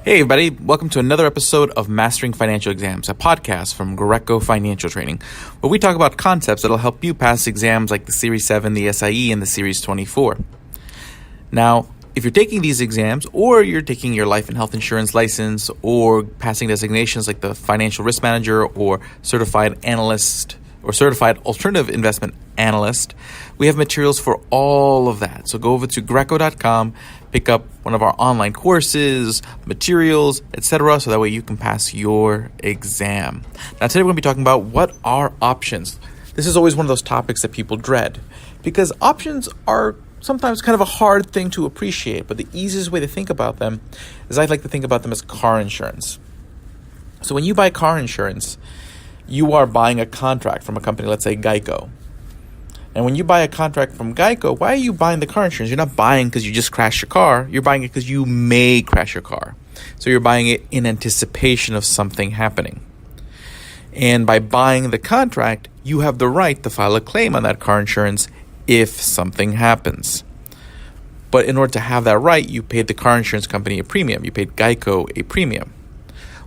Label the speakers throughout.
Speaker 1: Hey everybody, welcome to another episode of Mastering Financial Exams, a podcast from Greco Financial Training, where we talk about concepts that'll help you pass exams like the Series 7, the SIE, and the Series 24. Now, if you're taking these exams, or you're taking your life and health insurance license, or passing designations like the Financial Risk Manager, or Certified Analyst, or Certified Alternative Investment Analyst, we have materials for all of that. So go over to Greco.com, pick up one of our online courses, materials, etc., so that way you can pass your exam. Now today we're going to be talking about what are options. This is always one of those topics that people dread, because options are sometimes kind of a hard thing to appreciate, but the easiest way to think about them is I like to think about them as car insurance. So when you buy car insurance, you are buying a contract from a company, let's say Geico. And when you buy a contract from Geico, why are you buying the car insurance? You're not buying because you just crashed your car. You're buying it because you may crash your car. So you're buying it in anticipation of something happening. And by buying the contract, you have the right to file a claim on that car insurance if something happens. But in order to have that right, you paid the car insurance company a premium. You paid Geico a premium.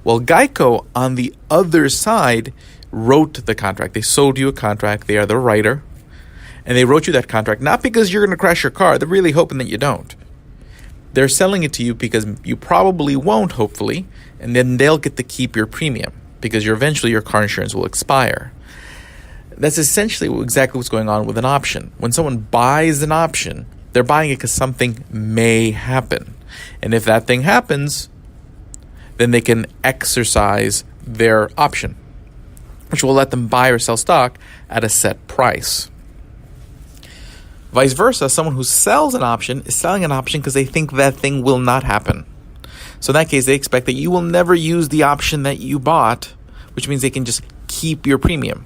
Speaker 1: Well, Geico, on the other side, wrote the contract. They sold you a contract. They are the writer. And they wrote you that contract not because you're going to crash your car. They're really hoping that you don't. They're selling it to you because you probably won't, hopefully, and then they'll get to keep your premium because eventually your car insurance will expire. That's essentially exactly what's going on with an option. When someone buys an option, they're buying it because something may happen. And if that thing happens, then they can exercise their option, which will let them buy or sell stock at a set price. Vice versa, someone who sells an option is selling an option because they think that thing will not happen. So in that case, they expect that you will never use the option that you bought, which means they can just keep your premium.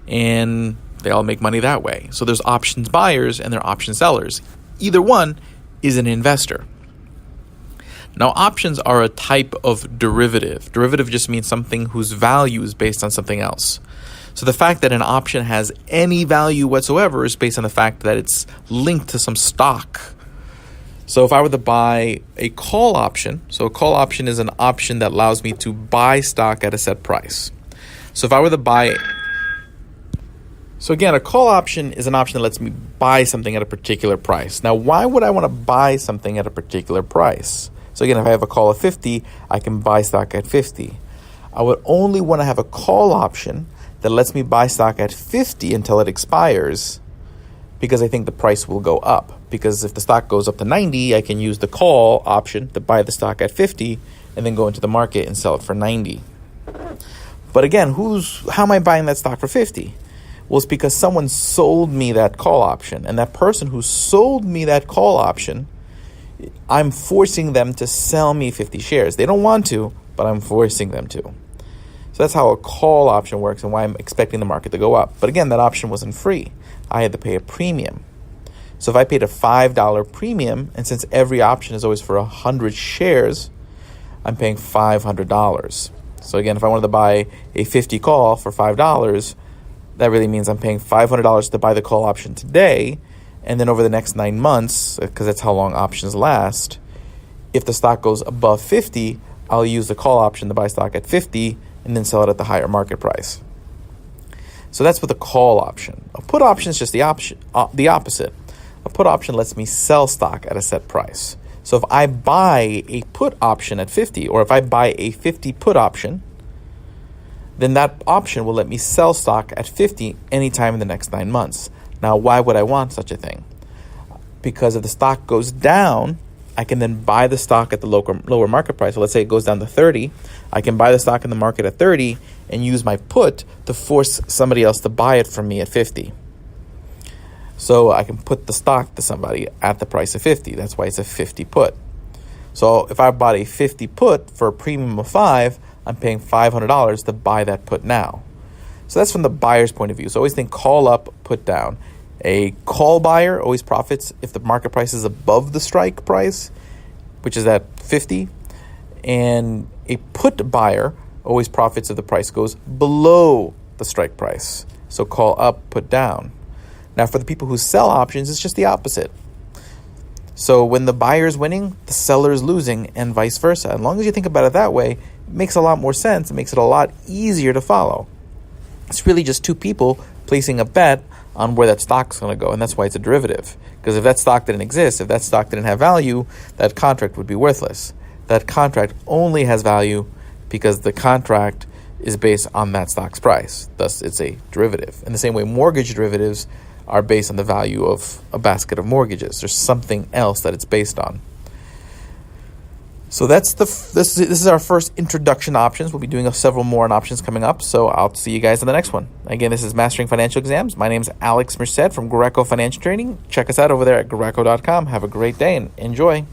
Speaker 1: And they all make money that way. So there's options buyers and there are option sellers. Either one is an investor. Now, options are a type of derivative. Derivative just means something whose value is based on something else. So the fact that an option has any value whatsoever is based on the fact that it's linked to some stock. So if I were to buy a call option, so a call option is an option that allows me to buy stock at a set price. So if I were to buy... So again, a call option is an option that lets me buy something at a particular price. Now, why would I want to buy something at a particular price? So again, if I have a call of 50, I can buy stock at 50. I would only want to have a call option that lets me buy stock at 50 until it expires because I think the price will go up. Because if the stock goes up to 90, I can use the call option to buy the stock at 50 and then go into the market and sell it for 90. But again, how am I buying that stock for 50? Well, it's because someone sold me that call option. And that person who sold me that call option, I'm forcing them to sell me 50 shares. They don't want to, but I'm forcing them to. So that's how a call option works and why I'm expecting the market to go up. But again, that option wasn't free. I had to pay a premium. So if I paid a $5 premium, and since every option is always for 100 shares, I'm paying $500. So again, if I wanted to buy a 50 call for $5, that really means I'm paying $500 to buy the call option today. And then over the next 9 months, because that's how long options last, if the stock goes above 50, I'll use the call option to buy stock at 50 and then sell it at the higher market price. So that's with a call option. A put option is just the opposite. A put option lets me sell stock at a set price. So if I buy a put option at 50, or if I buy a 50 put option, then that option will let me sell stock at 50 anytime in the next 9 months. Now, why would I want such a thing? Because if the stock goes down, I can then buy the stock at the lower market price. So let's say it goes down to 30. I can buy the stock in the market at 30 and use my put to force somebody else to buy it from me at 50. So I can put the stock to somebody at the price of 50. That's why it's a 50 put. So if I bought a 50 put for a premium of 5, I'm paying $500 to buy that put now. So that's from the buyer's point of view. So always think call up, put down. A call buyer always profits if the market price is above the strike price, which is at 50. And a put buyer always profits if the price goes below the strike price. So call up, put down. Now for the people who sell options, it's just the opposite. So when the buyer's winning, the seller's losing, and vice versa. As long as you think about it that way, it makes a lot more sense. It makes it a lot easier to follow. It's really just two people placing a bet on where that stock's going to go, and that's why it's a derivative. Because if that stock didn't exist, if that stock didn't have value, that contract would be worthless. That contract only has value because the contract is based on that stock's price. Thus, it's a derivative. In the same way, mortgage derivatives are based on the value of a basket of mortgages. There's something else that it's based on. So this is our first introduction to options. We'll be doing several more on options coming up. So I'll see you guys in the next one. Again, this is Mastering Financial Exams. My name is Alex Merced from Greco Financial Trading. Check us out over there at greco.com. Have a great day and enjoy.